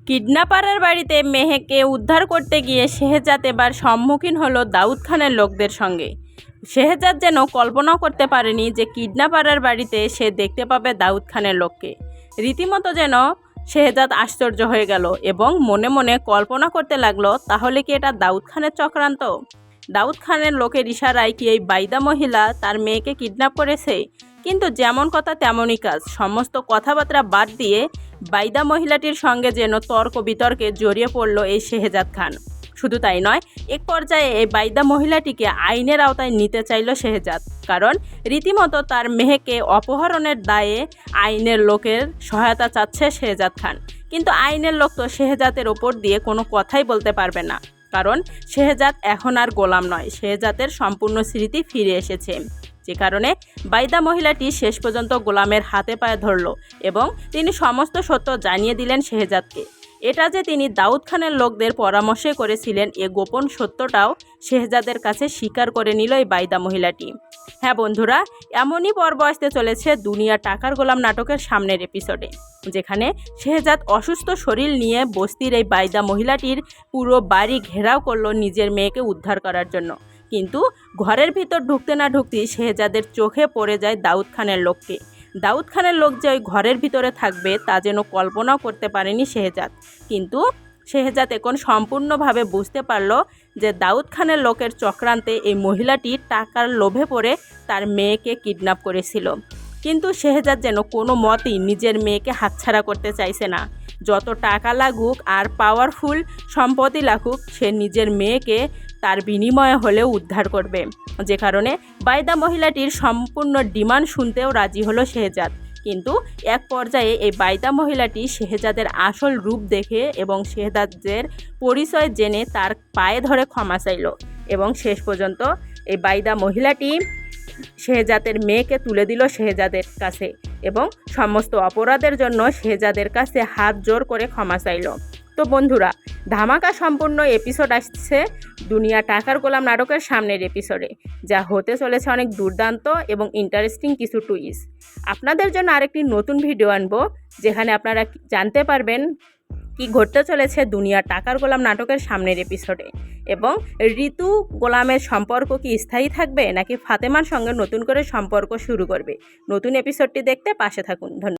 কিডন্যাপারের বাড়িতে মেহেকে উদ্ধার করতে গিয়ে শেহজাদ এবার সম্মুখীন হলো দাউদ খানের লোকদের সঙ্গে। শেহজাদ যেন কল্পনাও করতে পারেনি যে কিডন্যাপারের বাড়িতে সে দেখতে পাবে দাউদ খানের লোককে। রীতিমতো যেন শেহজাদ আশ্চর্য হয়ে গেল এবং মনে মনে কল্পনা করতে লাগলো, তাহলে কি এটা দাউদ খানের চক্রান্ত? দাউদ খানের লোকের ইশারায় কি এই বাইদা মহিলা তার মেয়েকে কিডন্যাপ করেছে? কিন্তু যেমন কথা তেমনই কাজ। সমস্ত কথাবার্তা বাদ দিয়ে বাইদা মহিলাটির সঙ্গে যেন তর্ক বিতর্কে জড়িয়ে পড়ল এই শেহজাদ খান। শুধু তাই নয়, এক পর্যায়ে এই বাইদা মহিলাটিকে আইনের আওতায় নিতে চাইল শেহজাদ, কারণ রীতিমতো তার মেয়েকে অপহরণের দায়ে আইনের লোকের সহায়তা চাচ্ছে শেহজাদ খান। কিন্তু আইনের লোক তো শেহজাদের ওপর দিয়ে কোনো কথাই বলতে পারবে না, কারণ শেহজাদ এখন আর গোলাম নয়, শেহজাদের সম্পূর্ণ স্মৃতি ফিরে এসেছে। যে কারণে বাইদা মহিলাটি শেষ পর্যন্ত গোলামের হাতে পায়ে ধরল এবং তিনি সমস্ত সত্য জানিয়ে দিলেন শেহজাদকে। এটা যে তিনি দাউদ খানের লোকদের পরামর্শে করেছিলেন, এ গোপন সত্যটাও শেহজাদের কাছে স্বীকার করে নিল এই বাইদা মহিলাটি। হ্যাঁ বন্ধুরা, এমনই পর্ব আসতে চলেছে দুনিয়া টাকার গোলাম নাটকের সামনের এপিসোডে, যেখানে শেহজাদ অসুস্থ শরীর নিয়ে বস্তির এই বাইদা মহিলাটির পুরো বাড়ি ঘেরাও করলো নিজের মেয়েকে উদ্ধার করার জন্য। কিন্তু ঘরের ভিতর ঢুকতে না ঢুকতেই শেহজাদের চোখে পড়ে যায় দাউদ খানের লোককে। দাউদ খানের লোক যে ওই ঘরের ভিতরে থাকবে তা যেন কল্পনাও করতে পারেনি শেহজাদ। কিন্তু শেহজাদ এখন সম্পূর্ণভাবে বুঝতে পারল যে দাউদ খানের লোকের চক্রান্তে এই মহিলাটি টাকার লোভে পড়ে তার মেয়েকে কিডন্যাপ করেছিল। কিন্তু শেহজাদ যেন কোনো মতেই নিজের মেয়েকে হাতছাড়া করতে চাইছে না। যত টাকা লাগুক আর পাওয়ারফুল সম্পত্তি লাগুক, সে নিজের মেয়েকে তার বিনিময়ে হলেও উদ্ধার করবে। যে কারণে বাইদা মহিলাটির সম্পূর্ণ ডিমান্ড শুনতেও রাজি হলো শেহজাদ। কিন্তু এক পর্যায়ে এই বাইদা মহিলাটি শেহজাদের আসল রূপ দেখে এবং শেহজাদের পরিচয় জেনে তার পায়ে ধরে ক্ষমা চাইল এবং শেষ পর্যন্ত এই বাইদা মহিলাটি শেহজাদের মেয়েকে তুলে দিল শেহজাদের কাছে এবং সমস্ত অপরাধের জন্য শেহজাদের কাছে হাত জোর করে ক্ষমা চাইল। তো বন্ধুরা, ধামাকা সম্পূর্ণ এপিসোড আসছে দুনিয়া টাকার গোলাম নাটকের সামনের এপিসোডে, যা হতে চলেছে অনেক দুর্দান্ত এবং ইন্টারেস্টিং কিছু টুইস্ট। আপনাদের জন্য আরেকটি নতুন ভিডিও আনবো, যেখানে আপনারা জানতে পারবেন কি ঘটতে চলেছে দুনিয়া টাকার গোলাম নাটকের সামনের এপিসোডে এবং ঋতু গোলামের সম্পর্ক কি স্থায়ী থাকবে নাকি ফাতেমার সঙ্গে নতুন করে সম্পর্ক শুরু করবে। নতুন এপিসোডটি দেখতে পাশে থাকুন। ধন্যবাদ।